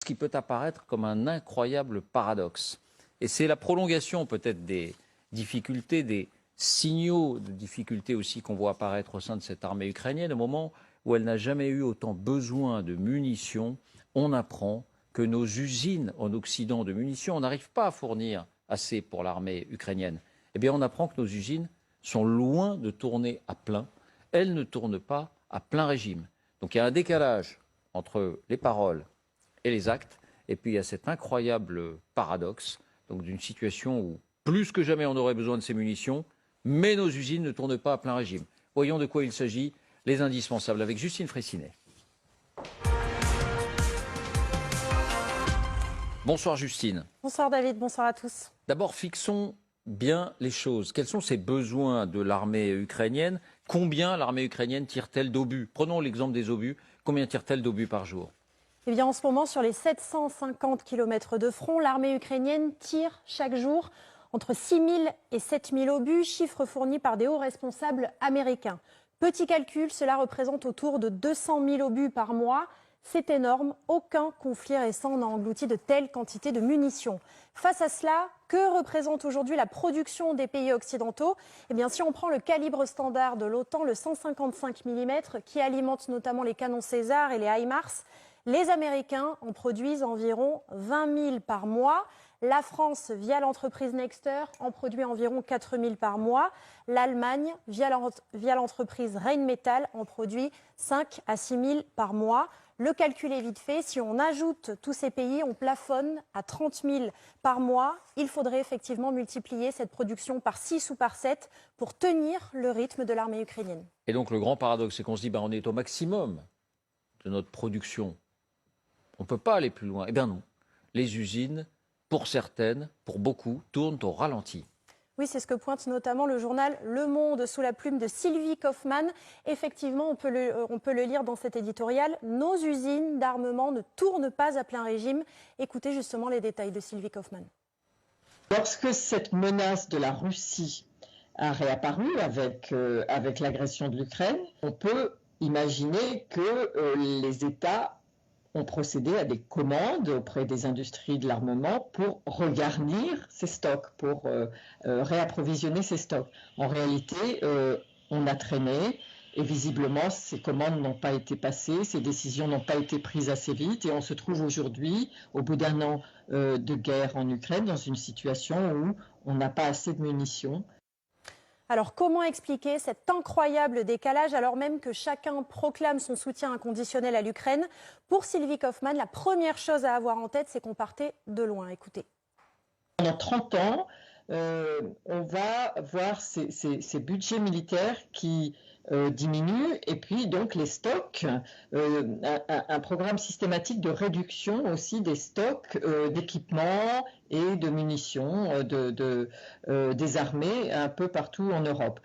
ce qui peut apparaître comme un incroyable paradoxe. Et c'est la prolongation peut-être des difficultés, des signaux de difficultés aussi qu'on voit apparaître au sein de cette armée ukrainienne. Au moment où elle n'a jamais eu autant besoin de munitions, on apprend que nos usines en Occident de munitions, on n'arrive pas à fournir assez pour l'armée ukrainienne. Eh bien, on apprend que nos usines sont loin de tourner à plein. Elles ne tournent pas à plein régime. Donc il y a un décalage entre les paroles et les actes. Et puis il y a cet incroyable paradoxe d'une situation où plus que jamais on aurait besoin de ces munitions, mais nos usines ne tournent pas à plein régime. Voyons de quoi il s'agit, les indispensables, avec Justine Fraissinet. Bonsoir Justine. Bonsoir David, bonsoir à tous. D'abord, fixons bien les choses. Quels sont ces besoins de l'armée ukrainienne? Combien l'armée ukrainienne tire-t-elle d'obus? Prenons l'exemple des obus. Combien tire-t-elle d'obus par jour? Eh bien, en ce moment, sur les 750 km de front, l'armée ukrainienne tire chaque jour entre 6 000 et 7 000 obus, chiffre fourni par des hauts responsables américains. Petit calcul, cela représente autour de 200 000 obus par mois. C'est énorme, aucun conflit récent n'a englouti de telles quantités de munitions. Face à cela, que représente aujourd'hui la production des pays occidentaux? Eh bien, si on prend le calibre standard de l'OTAN, le 155 mm, qui alimente notamment les canons César et les HIMARS, les Américains en produisent environ 20 000 par mois. La France, via l'entreprise Nexter, en produit environ 4 000 par mois. L'Allemagne, via l'entreprise Rheinmetall, en produit 5 à 6 000 par mois. Le calcul est vite fait. Si on ajoute tous ces pays, on plafonne à 30 000 par mois. Il faudrait effectivement multiplier cette production par 6 ou par 7 pour tenir le rythme de l'armée ukrainienne. Et donc le grand paradoxe, c'est qu'on se dit on est au maximum de notre production. On ne peut pas aller plus loin. Eh bien non. Les usines, pour certaines, pour beaucoup, tournent au ralenti. Oui, c'est ce que pointe notamment le journal Le Monde sous la plume de Sylvie Kaufmann. Effectivement, on peut le lire dans cet éditorial. Nos usines d'armement ne tournent pas à plein régime. Écoutez justement les détails de Sylvie Kaufmann. Lorsque cette menace de la Russie a réapparu avec l'agression de l'Ukraine, on peut imaginer que les États ont procédé à des commandes auprès des industries de l'armement pour regarnir ces stocks, pour réapprovisionner ces stocks. En réalité, on a traîné et visiblement ces commandes n'ont pas été passées, ces décisions n'ont pas été prises assez vite et on se trouve aujourd'hui, au bout d'un an de guerre en Ukraine, dans une situation où on n'a pas assez de munitions. Alors comment expliquer cet incroyable décalage alors même que chacun proclame son soutien inconditionnel à l'Ukraine? Pour Sylvie Kaufmann, la première chose à avoir en tête, c'est qu'on partait de loin. Écoutez. Pendant 30 ans, on va voir ces budgets militaires qui diminuent et puis donc les stocks, un programme systématique de réduction aussi des stocks d'équipements et de munitions des armées un peu partout en Europe.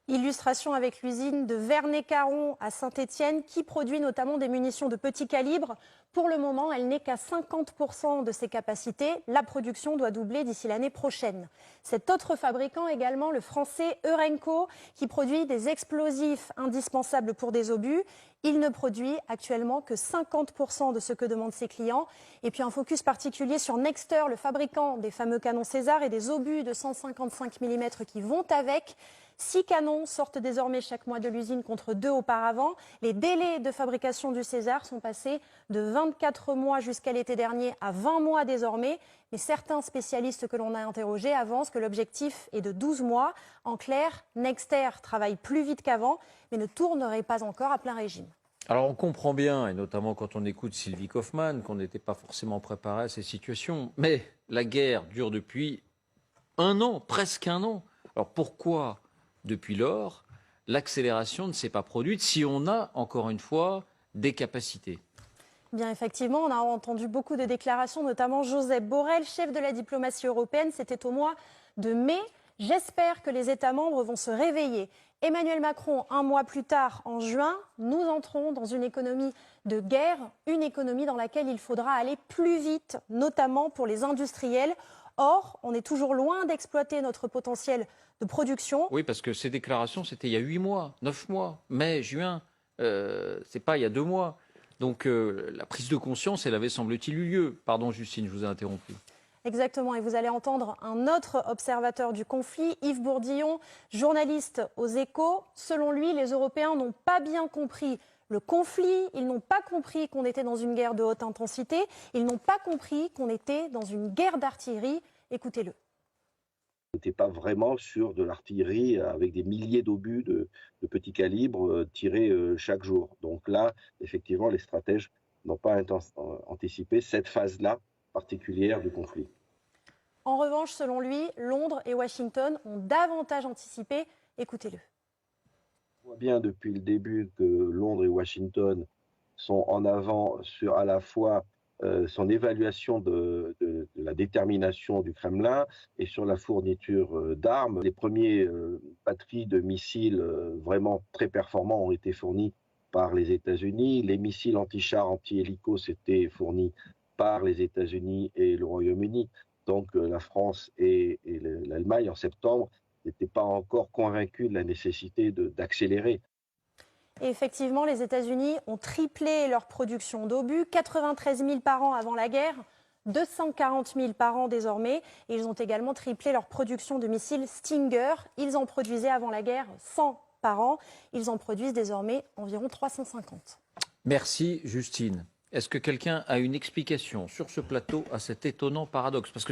Illustration avec l'usine de Vernet-Caron à Saint-Étienne qui produit notamment des munitions de petit calibre. Pour le moment, elle n'est qu'à 50% de ses capacités. La production doit doubler d'ici l'année prochaine. Cet autre fabricant également, le français Eurenco, qui produit des explosifs indispensables pour des obus. Il ne produit actuellement que 50% de ce que demandent ses clients. Et puis un focus particulier sur Nexter, le fabricant des fameux canons César et des obus de 155 mm qui vont avec. 6 canons sortent désormais chaque mois de l'usine contre 2 auparavant. Les délais de fabrication du César sont passés de 24 mois jusqu'à l'été dernier à 20 mois désormais. Mais certains spécialistes que l'on a interrogés avancent que l'objectif est de 12 mois. En clair, Nexter travaille plus vite qu'avant, mais ne tournerait pas encore à plein régime. Alors on comprend bien, et notamment quand on écoute Sylvie Kaufmann, qu'on n'était pas forcément préparé à ces situations. Mais la guerre dure depuis un an, presque un an. Alors pourquoi depuis lors, l'accélération ne s'est pas produite si on a, encore une fois, des capacités? Bien, effectivement, on a entendu beaucoup de déclarations, notamment Josep Borrell, chef de la diplomatie européenne. C'était au mois de mai. J'espère que les États membres vont se réveiller. Emmanuel Macron, un mois plus tard, en juin, nous entrons dans une économie de guerre, une économie dans laquelle il faudra aller plus vite, notamment pour les industriels. Or, on est toujours loin d'exploiter notre potentiel de production. Oui, parce que ces déclarations, c'était il y a 8 mois, 9 mois, mai, juin, c'est pas il y a 2 mois. Donc la prise de conscience, elle avait semble-t-il eu lieu. Pardon Justine, je vous ai interrompu. Exactement, et vous allez entendre un autre observateur du conflit, Yves Bourdillon, journaliste aux Échos. Selon lui, les Européens n'ont pas bien compris le conflit, ils n'ont pas compris qu'on était dans une guerre de haute intensité, ils n'ont pas compris qu'on était dans une guerre d'artillerie. Écoutez-le. On n'était pas vraiment sur de l'artillerie avec des milliers d'obus de petits calibres tirés chaque jour. Donc là, effectivement, les stratèges n'ont pas anticipé cette phase-là particulière du conflit. En revanche, selon lui, Londres et Washington ont davantage anticipé. Écoutez-le. On voit bien depuis le début que Londres et Washington sont en avant sur à la fois son évaluation de la détermination du Kremlin et sur la fourniture d'armes. Les premiers batteries de missiles vraiment très performants ont été fournis par les États-Unis. Les missiles anti-chars, anti-hélicos étaient fournis par les États-Unis et le Royaume-Uni. Donc la France et l'Allemagne en septembre n'étaient pas encore convaincus de la nécessité d'accélérer. Et effectivement, les États-Unis ont triplé leur production d'obus, 93 000 par an avant la guerre, 240 000 par an désormais. Et ils ont également triplé leur production de missiles Stinger. Ils en produisaient avant la guerre 100 par an. Ils en produisent désormais environ 350. Merci Justine. Est-ce que quelqu'un a une explication sur ce plateau à cet étonnant paradoxe ? Parce que